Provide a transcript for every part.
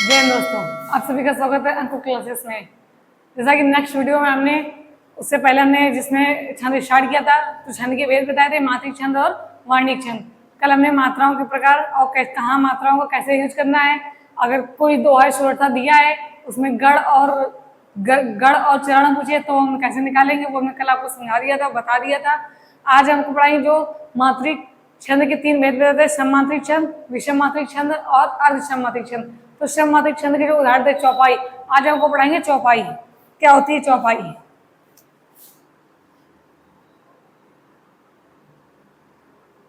जय हिंद दोस्तों, आप सभी का स्वागत है अंकुर क्लासेस में। जैसा कि नेक्स्ट वीडियो में हमने उससे पहले हमने जिसमें छंद स्टार्ट किया था तो छंद के भेद बताए थे, मात्रिक छंद और वर्णिक छंद। कल हमने मात्राओं के प्रकार और कहाँ मात्राओं को कैसे यूज करना है, अगर कोई दोहा श्रोता दिया है उसमें गढ़ और चरण पूछे तो हम कैसे निकालेंगे वो हमने कल आपको समझा दिया था, बता दिया था। आज हमको पढ़ाएंगे जो मात्रिक छंद के तीन भेद बताते हैं, सममात्रिक छंद, विषम मात्रिक छंद और अर्धसम मात्रिक छंद। तो सम मात्रिक छंद के जो उदाहरण थे चौपाई, आज हमको पढ़ाएंगे चौपाई। क्या होती है चौपाई?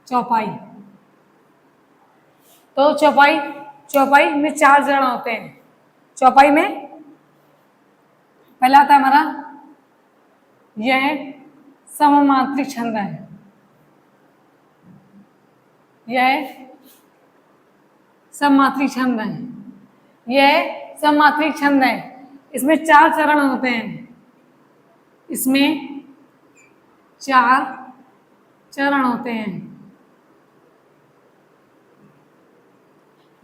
चौपाई तो चौपाई में चार चरण होते हैं। चौपाई में पहला आता है हमारा यह सममात्रिक छंद है, यह सममात्रिक छंद है, यह सममात्रिक छंद है। इसमें चार चरण होते हैं, इसमें चार चरण होते हैं।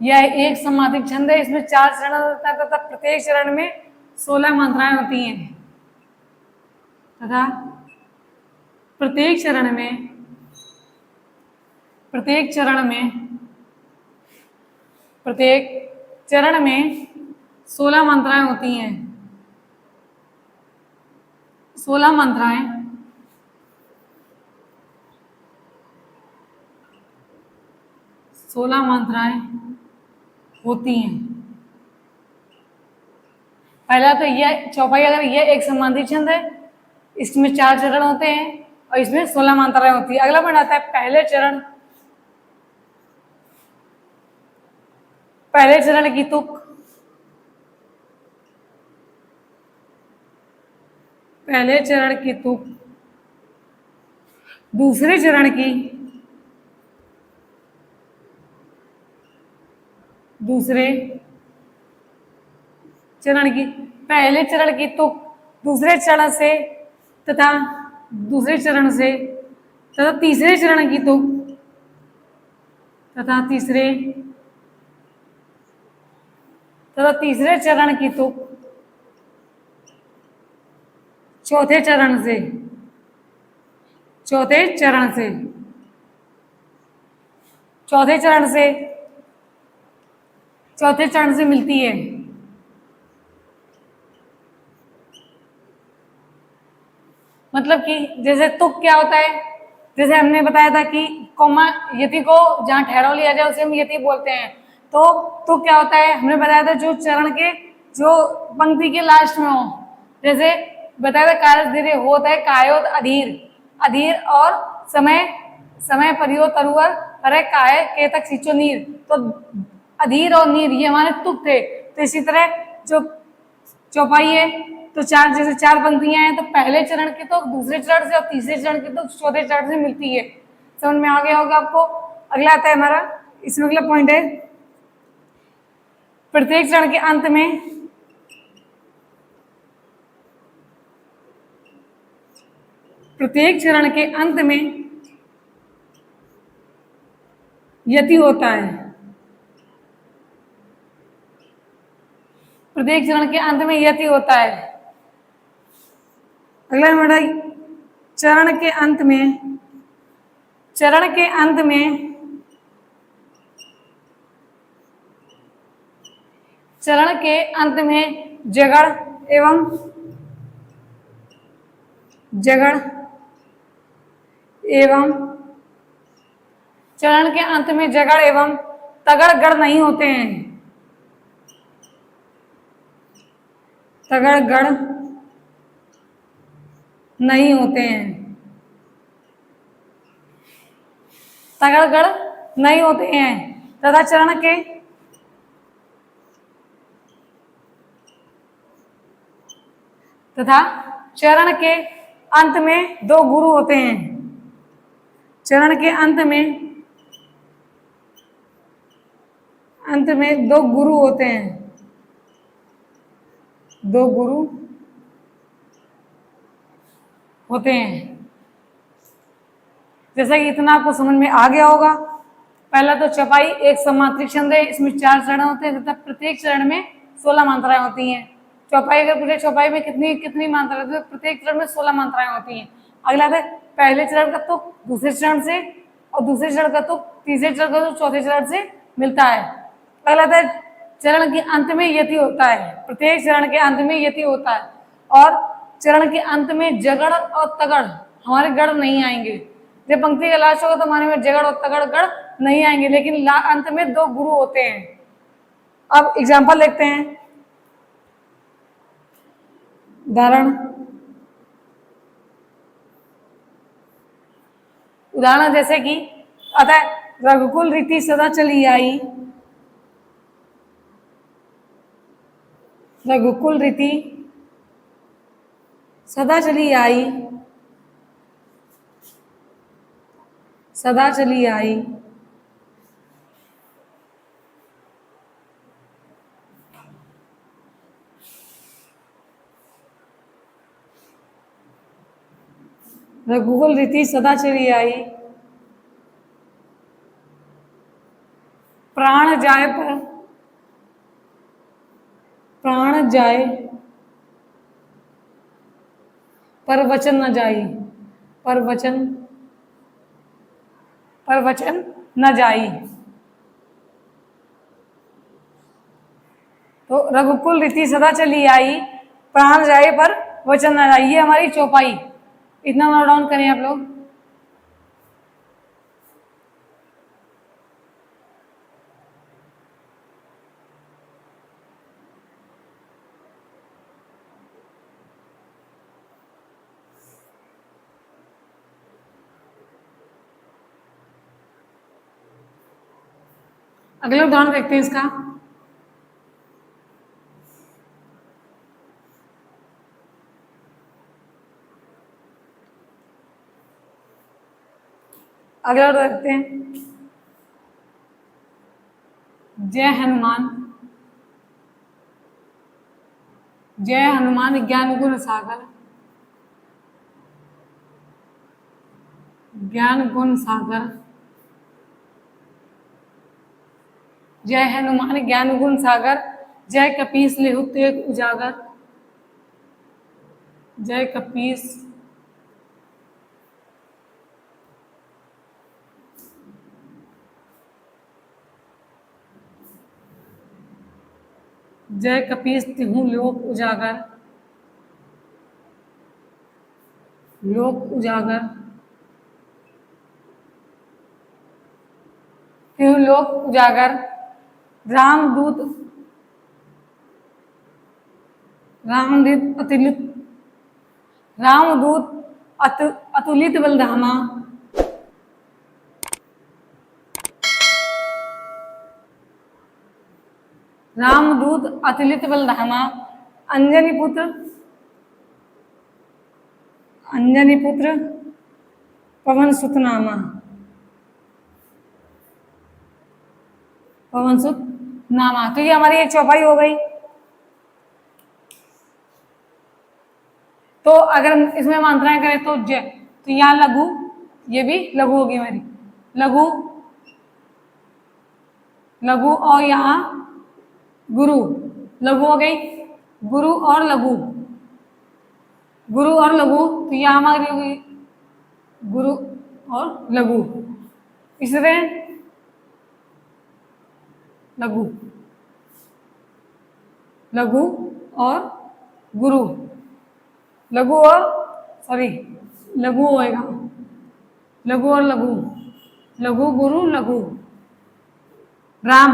यह एक सममात्रिक छंद है, इसमें चार चरण होता है तथा प्रत्येक चरण में 16 मात्राएं होती हैं तथा प्रत्येक चरण में 16 मात्राएं होती हैं। 16 मात्राएं होती हैं। पहला तो यह चौपाई, अगर यह एक सममात्रिक छंद है, इसमें चार चरण होते हैं और इसमें 16 मात्राएं होती है। अगला पॉइंट आता है पहले चरण की तुक, पहले चरण की तुक, दूसरे चरण की, पहले चरण की तुक दूसरे चरण से तथा तीसरे चरण की तुक तथा तीसरे चरण की तुक चौथे चरण से मिलती है। मतलब कि जैसे तुक क्या होता है, जैसे हमने बताया था कि कॉमा यति को जहाँ ठहराव लिया जाए उसे हम यति बोलते हैं। तो तुक क्या होता है, हमने बताया था जो चरण के जो पंक्ति के लास्ट में हो। जैसे बताया था कारज धीरे होता है कायोत अधीर और समय परियो तरुवर परे काय के तक सींचो नीर। तो अधीर और नीर ये हमारे तुक थे। तो इसी तरह जो चौपाई है तो जैसे चार पंक्तियां हैं तो पहले चरण की तो दूसरे चरण से और तीसरे चरण की तो चौथे चरण से मिलती है। समझ में आ गया होगा आपको। अगला आता है हमारा, इसमें अगला पॉइंट है प्रत्येक चरण के अंत में यति होता है। प्रत्येक चरण के अंत में यति होता है। अगला हमारा चरण के अंत में जगड़ एवं तगड़ गढ़ नहीं होते हैं। तथा चरण के अंत में दो गुरु होते हैं। चरण के अंत में दो गुरु होते हैं। जैसा कि इतना आपको समझ में आ गया होगा। पहला तो चौपाई एक समांतरिक छंद है, इसमें 4 चरण होते हैं तथा प्रत्येक चरण में 16 मात्राएं होती हैं। चौपाई अगर पूछे चौपाई में कितनी कितनी मात्राएं होती है, तो प्रत्येक चरण में 16 मात्राएं होती हैं। अगला है पहले चरण का तुक दूसरे चरण से और दूसरे चरण का तुक तीसरे चरण का तुक चौथे चरण से मिलता है। अगला है चरण के अंत में यति होता है, प्रत्येक चरण के अंत में यति होता है और चरण के अंत में जगड़ और तगड़ हमारे गढ़ नहीं आएंगे। जब पंक्ति का लास्ट होगा तो हमारे में जगड़ और तगड़ गढ़ नहीं आएंगे, लेकिन अंत में 2 गुरु होते हैं। अब एग्जाम्पल देखते हैं। उदाहरण जैसे कि अतः रघुकुल रीति सदा चली आई, रघुकुल रीति सदा चली आई, सदा चली आई, रघुकुल रीति सदा चली आई, प्राण जाए पर, प्राण जाए पर वचन न जाई, पर वचन न जाई। तो रघुकुल रीति सदा चली आई, प्राण जाए पर वचन न जाई, ये हमारी चौपाई। इतना नोट डाउन करें आप लोग। अगला उदाहरण देखते हैं इसका। अगला देखते हैं। जय हनुमान, जय हनुमान ज्ञान गुण सागर, ज्ञान गुण सागर, जय हनुमान ज्ञान गुण सागर, जय कपीस लेहु तेग उजागर, जय कपीस जय कपीस तिहु लोक उजागर, लोक उजागर, तिहु लोक उजागर, रामदूत, रामदूत अतुलित, रामदूत अतुलित बलधामा, रामदूत अतुलित बलधामा, अंजनी पुत्र, अंजनी पुत्र पवन सुत नामा, पवन सुत नामा। तो ये हमारी एक चौपाई हो गई। तो अगर इसमें मात्राएं करें तो जय, तो यहाँ लघु, ये भी लघु होगी हमारी, लघु, लघु और यहाँ गुरु, लघु हो गई, गुरु और लघु, गुरु और लघु, तो यहाँ हमारी होगी गुरु और लघु, इसलिए लघु, लघु और गुरु, लघु और सॉरी लघु होएगा, लघु और लघु, लघु गुरु लघु, राम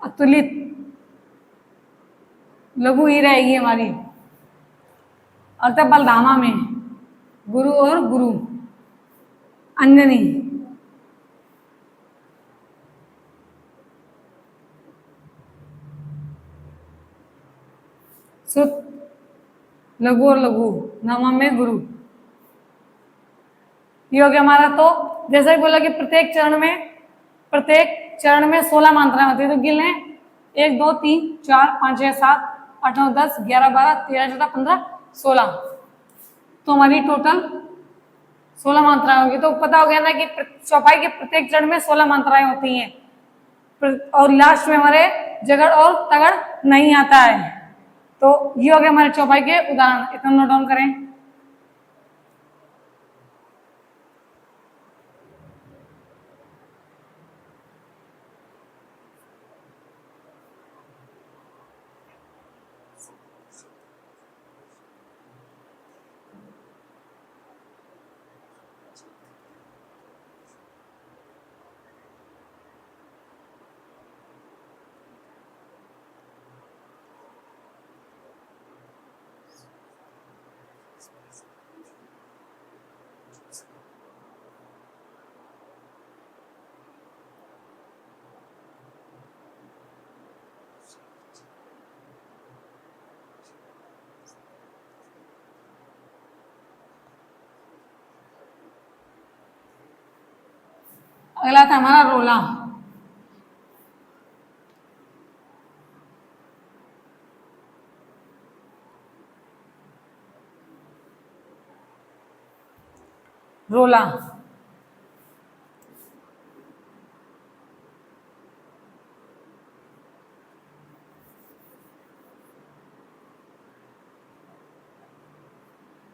अतुलित, लघु ही रहेगी हमारी। अब तक बलधामा में गुरु और गुरु, अंजनी, सुत, लघु और लघु, नामा में गुरु। ये हो गया हमारा। तो जैसा कि बोला कि प्रत्येक चरण में 16 मात्राएं होती है। तो गिन लें 1 2 3 4 5 6 7 8 9 10 11 12 13 14 15 16। तो हमारी टोटल 16 मात्राएं होगी। तो पता हो गया ना कि चौपाई के प्रत्येक चरण में 16 मात्राएं होती हैं, और लास्ट में हमारे जगड़ और तगड़ नहीं आता है। तो ये हो गए हमारे चौपाई के उदाहरण, इतना नोट डाउन करें। अगला था हमारा रोला। रोला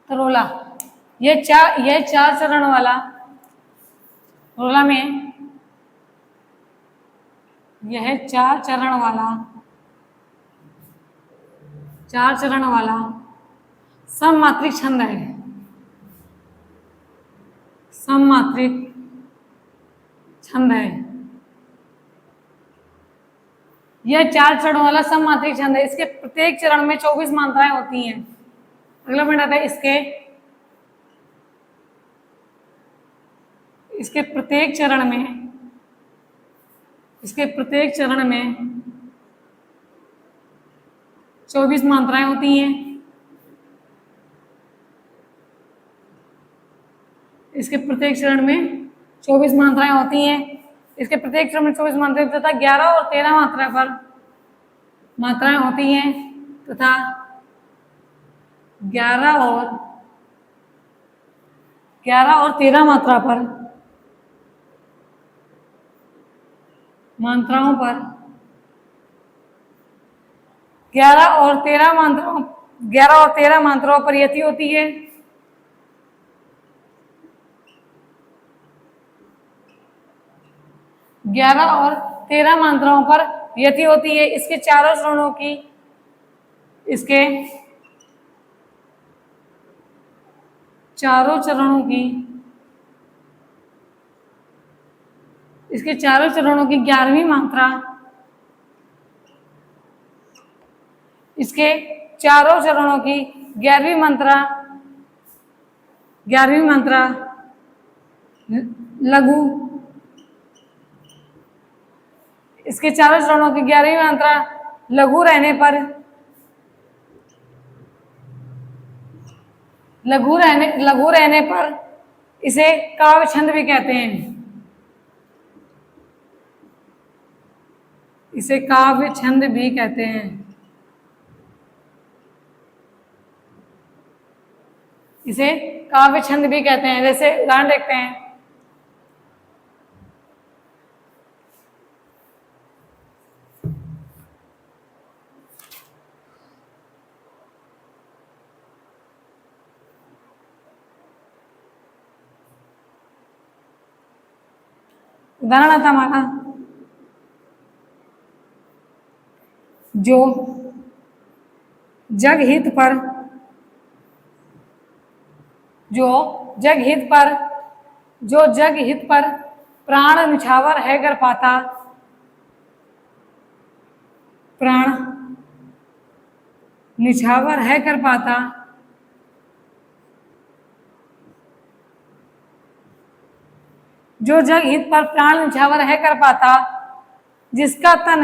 तो रोला ये चार चरण वाला रोला में यह चार चरण वाला सममात्रिक छंद है। सममात्रिक छंद है। यह चार चरणों वाला सममात्रिक छंद है। इसके प्रत्येक चरण में 24 मात्राएं होती हैं। अगला पॉइंट आता है इसके प्रत्येक चरण में 24 मात्राएं होती हैं। इसके प्रत्येक चरण में 24 मात्राएं होती हैं। इसके प्रत्येक चरण में 24 मात्राएं तथा 11 और 13 मात्रा पर मात्राएं होती हैं तथा 11 और 13 मात्रा पर मात्राओं पर 11 और 13 मात्राओं पर यति होती है। ग्यारह और 13 मात्राओं पर यति होती है। इसके चारों चरणों की चारों चरणों की 11वीं मात्रा इसके चारों चरणों की 11वीं मात्रा लघु। इसके चारों चरणों की 11वीं मात्रा लघु रहने पर इसे काव्य छंद भी कहते हैं। इसे काव्य छंद भी कहते हैं। इसे काव्य छंद भी कहते हैं। जैसे उदाहरण देखते हैं, उदाहरण आता हमारा जो जगहित पर प्राण निछावर है कर पाता। प्राण निछावर है कर पाता। जो जगहित पर प्राण निछावर है कर पाता, जिसका तन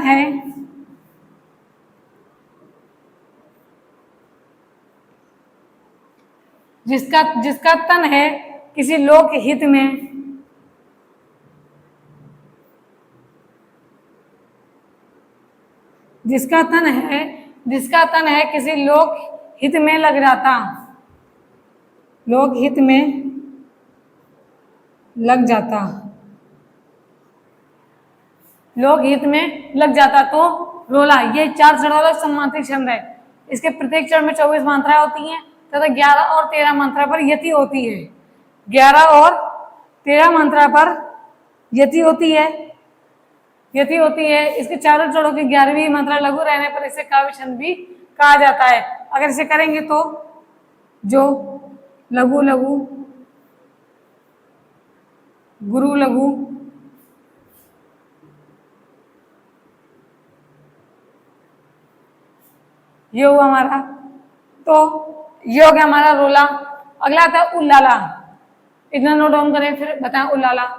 है किसी लोक हित में, जिसका तन है किसी लोक हित में लग जाता। लोक हित में लग जाता, लोकहित में लग जाता। तो रोला, ये 4 चरण वाला सम्मानित छंद है। इसके प्रत्येक चरण में 24 मात्राएं होती हैं तथा 11 और 13 मात्रा पर यति होती है। 11 और 13 मात्रा पर यति होती है, यति होती है। इसके चारों चरणों की 11वीं मात्रा लघु रहने पर इसे काव्य छंद भी कहा जाता है। अगर इसे करेंगे तो जो लघु लघु, गुरु लघु, ये हुआ हमारा। तो ये हो गया हमारा रोला। अगला आता है उल्लाला। इतना नोट डाउन करें फिर बताएं उल्लाला।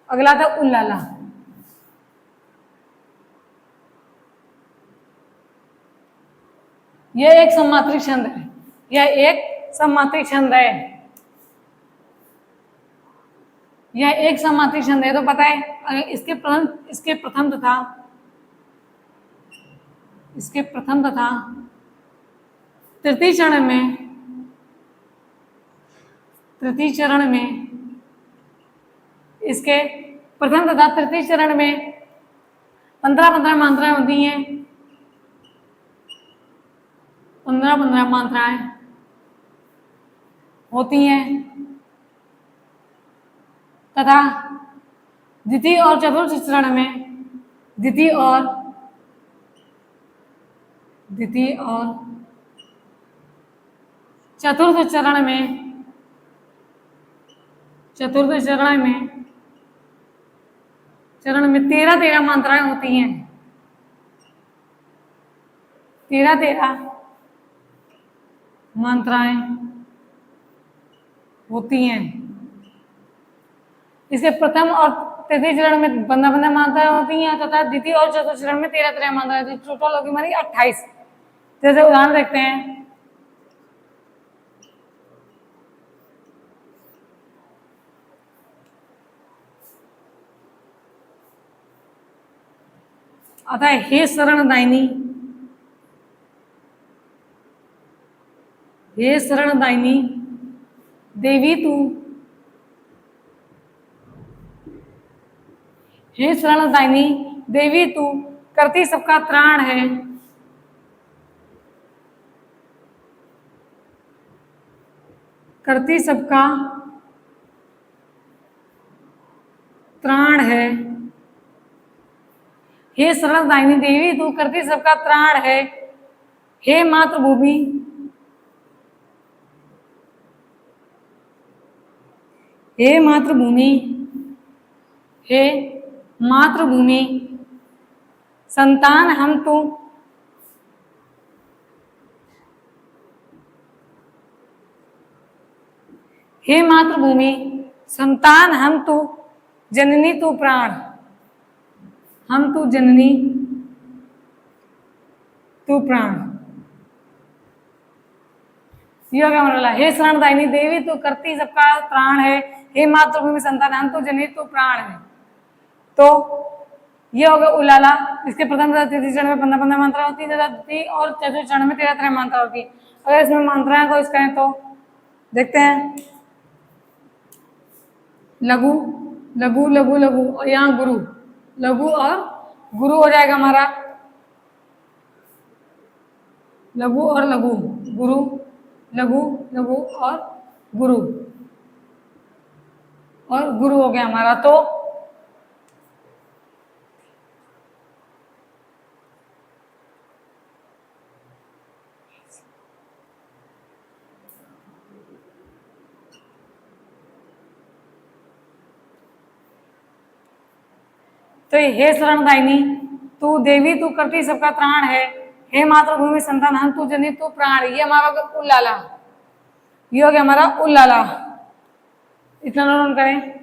अगला था उल्लाला। यह एक सम्मात्रिक छंद है, यह एक सम्मात्रिक छंद है, यह एक सम्मात्रिक छंद है। तो पता है इसके प्रथम तथा तृतीय चरण में इसके प्रथम तथा तृतीय चरण में 15-15 मात्राएं होती हैं, 15-15 मात्राएं होती हैं तथा द्वितीय और चतुर्थ चरण में द्वितीय और चतुर्थ चरण में 13-13 मात्राएं होती हैं, 13-13 मात्राएं होती हैं। इसके प्रथम और तृतीय चरण में 15-15 मात्राएं होती हैं तथा द्वितीय और चतुर्थ चरण में 13-13 मात्राएं होती हैं। टोटल होगी हमारी 28। जैसे उदाहरण देखते हैं, आता है हे शरणदायिनी, हे शरणदायिनी देवी तू, हे शरणदायिनी देवी तू करती सबका त्राण है, करती सबका त्राण है। हे शरणदायिनी देवी तू करती सबका त्राण है। हे मातृभूमि, हे मातृभूमि, हे मातृभूमि संतान हम तू, हे मातृभूमि संतान हम तू जननी तू प्राण, हम तू जननी तू प्राण। ये क्या बोला, हे शरणदायिनी देवी तू करती सबका प्राण है, हे मातृभूमि संतान हम तू जननी तू प्राण है। तो ये हो गया उलाला। इसके प्रथम तथा तृतीय चरण में 15-15 मात्रा होती है तथा द्वितीय और चतुर्थ चरण में 13-13 मात्रा होती है। अगर इसमें मात्राएं को इसका तो देखते हैं, लघु लघु लघु लघु और यहाँ गुरु, लघु और गुरु हो जाएगा हमारा, लघु और लघु, गुरु लघु लघु और गुरु हो गया हमारा। तो तो ये हे शरणदायिनी तू देवी तू करती सबका त्राण है, हे मातृभूमि संतान हम तू जनी तू प्राण। ये हमारा हो गया उल्लाला, ये हो गया हमारा उल्लाला। इतना नोट करें।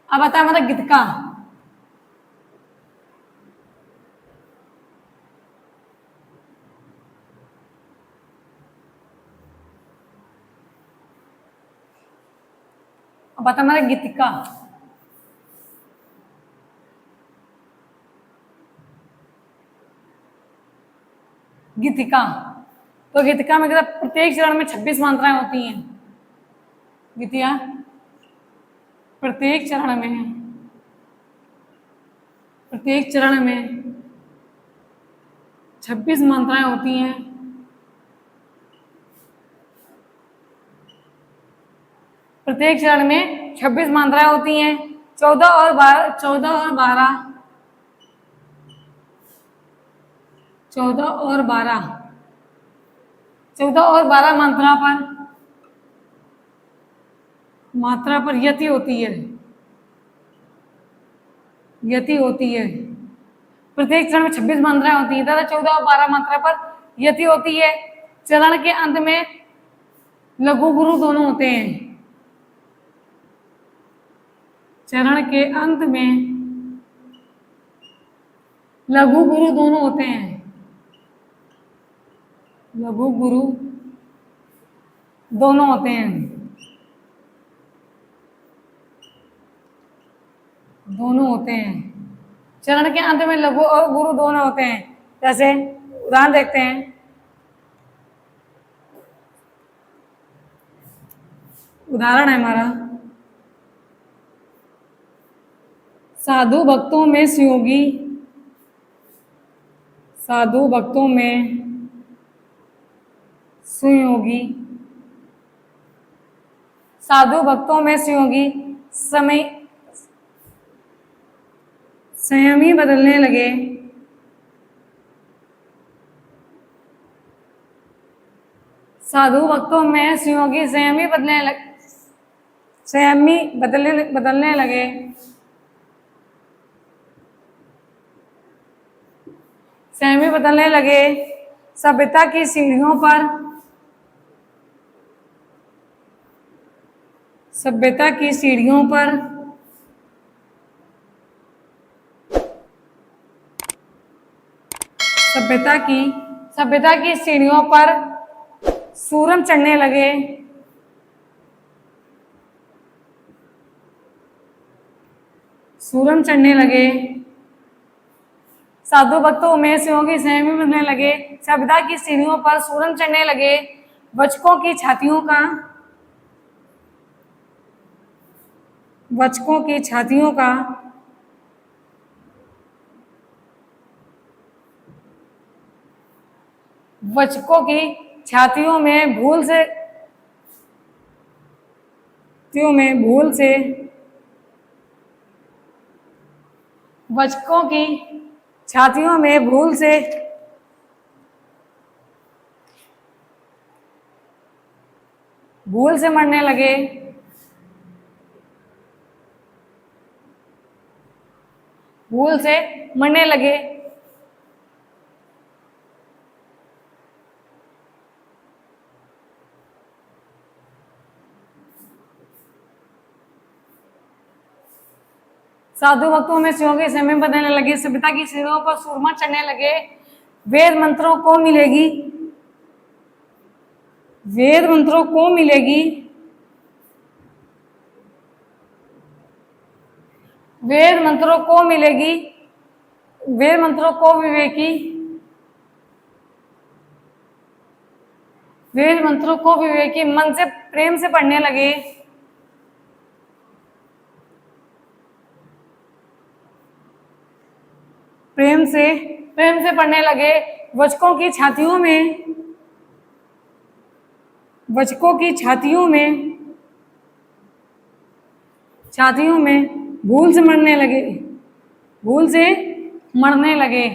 अब आता है हमारा गीतका। अब आता है हमारा गीतिका। गीतिका, तो गीतिका में क्या प्रत्येक चरण में 26 मात्राएं होती हैं। गीतिया प्रत्येक चरण में 26 मात्राएं होती हैं। प्रत्येक चरण में 26 मात्राएं होती हैं। 14 और 12 मात्रा पर यति होती है। प्रत्येक चरण में 26 मात्राएं होती है तथा 14 और 12 मात्रा पर यति होती है। चरण के अंत में लघु गुरु दोनों होते हैं। चरण के अंत में लघु गुरु दोनों होते हैं। लघु गुरु दोनों होते हैं। चरण के अंत में लघु और गुरु दोनों होते हैं। जैसे उदाहरण देखते हैं। उदाहरण है हमारा साधु भक्तों में सुयोगी। साधु भक्तों में सुयोगी संयमी बदलने लगे। साधु भक्तों में सुयोगी संयमी बदलने लगे। सभ्यता की सीढ़ियों पर सभ्यता की सीढ़ियों पर सूरम चढ़ने लगे। साधु भक्तों में सुयोगी संयमी बनने लगे। सभ्यता की सीढ़ियों पर सूरम चढ़ने लगे। वचकों की छातियों में भूल से मरने लगे। साधु भक्तों में सुयोगी समय बदलने लगे। सभ्यता की सीढ़ियों पर सूरमा चढ़ने लगे। वेद मंत्रों को मिलेगी वेद मंत्रों को विवेकी वेद मंत्रों को विवेकी मन से प्रेम से पढ़ने लगे। प्रेम से पढ़ने लगे। वचकों की छातियों में भूल से मरने लगे।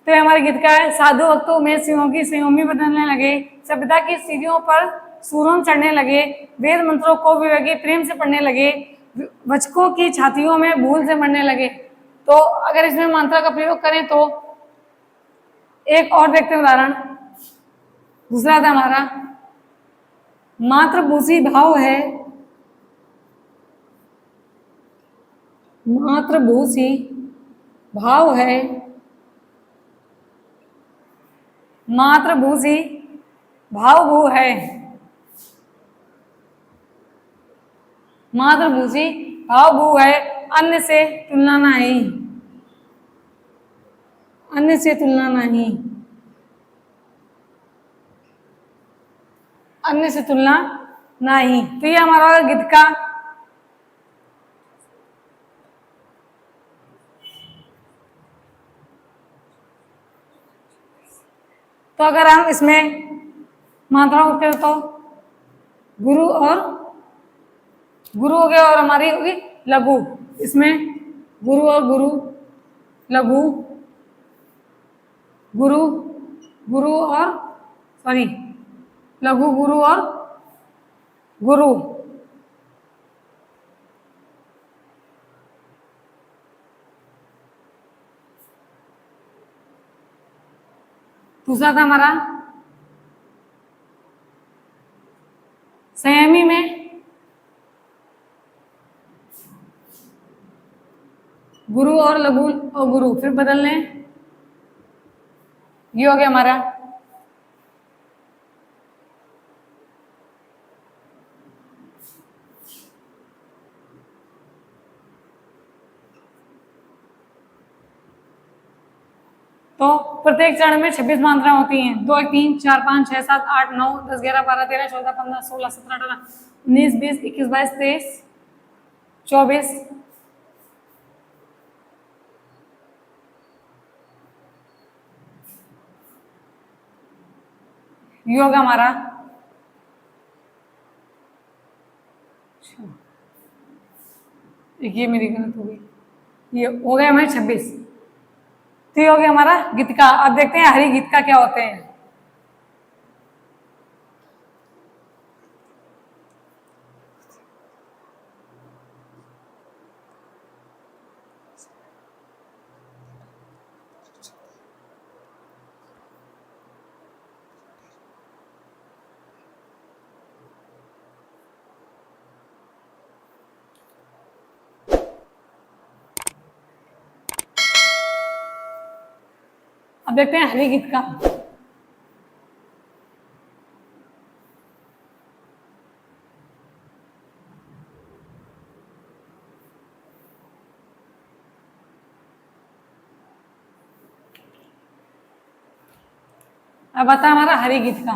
तो ये हमारे गीत का है। साधु भक्तों में सिंहों की सिंहोमी बदलने लगे, सभ्यता की सीढ़ियों पर सूरों चढ़ने लगे, वेद मंत्रों को विवेकी प्रेम से पढ़ने लगे, वचकों की छातियों में भूल से मरने लगे। तो अगर इसमें मंत्र का प्रयोग करें तो एक और देखते हैं उदाहरण। दूसरा था हमारा मातृभूषी भाव है, मातृभूषी भाव है, मातृभूषी भाव भू है, मातृभूषी भाव भू है, अन्य से तुलना नहीं, अन्य से तुलना नहीं, अन्य से तुलना नहीं। तो ये हमारा गीत का तो अगर हम इसमें मात्रा होते तो गुरु और गुरु हो गया और हमारी होगी लघु। इसमें गुरु और गुरु, लघु, गुरु, गुरु और सॉरी लघु, गुरु और गुरु। दूसरा था हमारा संयमी में गुरु और लघु और गुरु फिर बदल लें, ये हो गया हमारा। तो प्रत्येक चरण में 26 मात्राएं होती हैं। 2 1 3 4 5 6 7 8 9 10 11 12 13 14 15 16 17 18 19 20 21 22 23 24 ये होगा हमारा। ये मेरी गलत हो गई, ये हो गया हमारे 26। तो ये हो गया हमारा गीत का। अब देखते हैं हरि गीत का क्या होते हैं। अब देखते हैं हरि गीत का। अब आता हमारा हरि गीत का।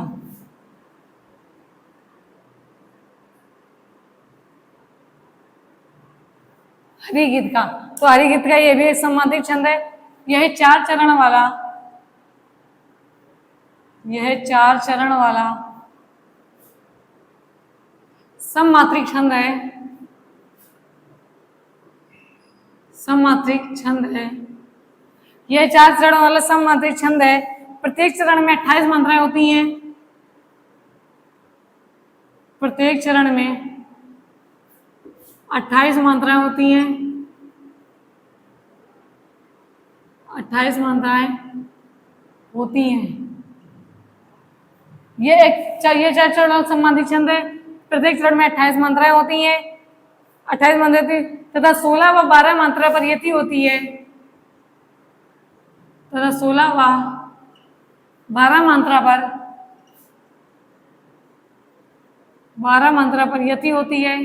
हरि गीत का तो हरि गीत का ये भी एक सम्मानित छंद है। यह 4 चरण वाला, यह 4 चरण वाला सममात्रिक छंद है, सममात्रिक छंद है। यह 4 चरण वाला सममात्रिक छंद है। प्रत्येक चरण में 28 मात्राएं होती हैं। प्रत्येक चरण में 28 मात्राएं होती हैं। 28 मात्राएं होती हैं। ये 4 चरण सम्मानित छंद है। प्रत्येक चरण में 28 मात्राएं होती हैं। 28 मात्राएं तथा 16 व 12 मात्रा पर यति होती है, तथा 16 व 12 मात्रा पर यति होती है,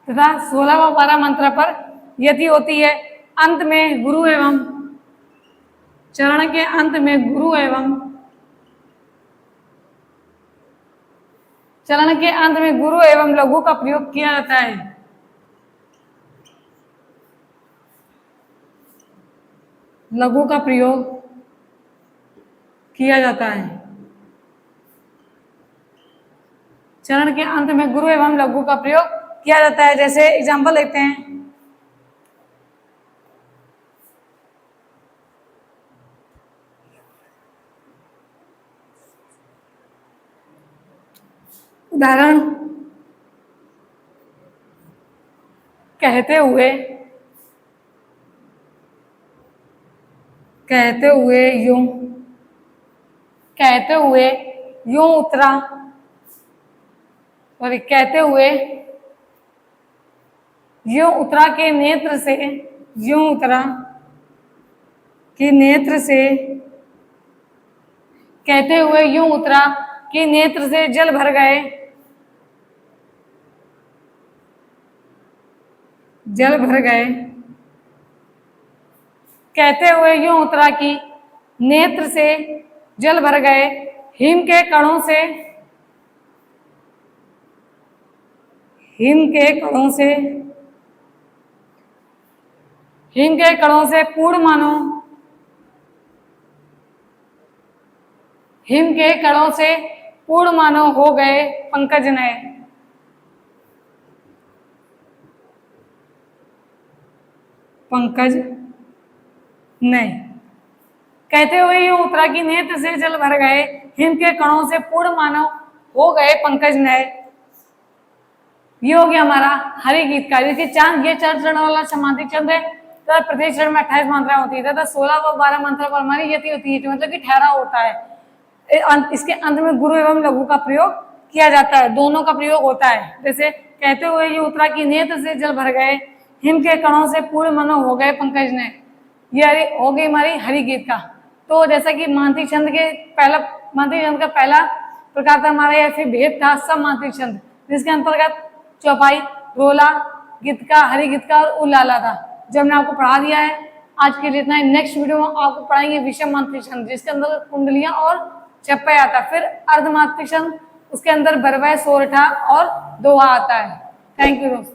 तथा 16 व 12 मात्रा पर यति होती है। अंत में गुरु एवं चरण के अंत में गुरु एवं चरण के अंत में गुरु एवं लघु का प्रयोग किया जाता है। लघु का प्रयोग किया जाता है। चरण के अंत में गुरु एवं लघु का प्रयोग किया जाता है। जैसे एग्जाम्पल लेते हैं, उदाहरण, कहते हुए, कहते हुए यूं, कहते हुए यूं उतरा, और कहते हुए यूं उतरा के नेत्र से, यूं उतरा कि नेत्र से, कहते हुए यूं उतरा कि नेत्र से जल भर गए, जल भर गए, कहते हुए यूं उतरा कि नेत्र से जल भर गए, हिम के कणों से, हिम के कणों से, हिम के कणों से पूर्ण मानो, हिम के कणों से पूर्ण मानो हो गए पंकज नए। पंकज नए, कहते हुए यूं उतरा कि नेत्र से जल भर गए, हिम के कणों से पूर्ण मानो हो गए पंकज नए। ये हो गया हमारा हरि गीत का। देखिए चांद, ये 4 चरण वाला समांतिक छंद है, तो प्रत्येक चरण में 28 मात्रा होती है तथा 16 व 12 मात्रा पर हमारी यति होती है, मतलब कि ठहराव होता है। इसके अंत में गुरु एवं लघु का प्रयोग किया जाता है, दोनों का प्रयोग होता है। जैसे कहते हुए ये उतरा कि नेत्र से जल भर गए, हिम के कणों से पूर्ण मनो हो गए पंकज ने, ये हो गई हमारी हरि गीत का। तो जैसा कि मांत्रिक छंद के मांत्रिक छंद का पहला प्रकार था हमारा या फिर भेद था सब मांत्रिक छंद, जिसके अंतर्गत चौपाई, रोला, गीतका, हरि गीतका और उलाला था, जो हमने आपको पढ़ा दिया है। आज के लिए इतना ही। नेक्स्ट वीडियो में आपको पढ़ाएंगे विषम मांत्रिक छंद, जिसके अंदर कुंडलियां और चप्पा आता है। फिर अर्ध मांत्रिक छंद, उसके अंदर बरवा, सोरठा और दोहा आता है। थैंक यू दोस्तों।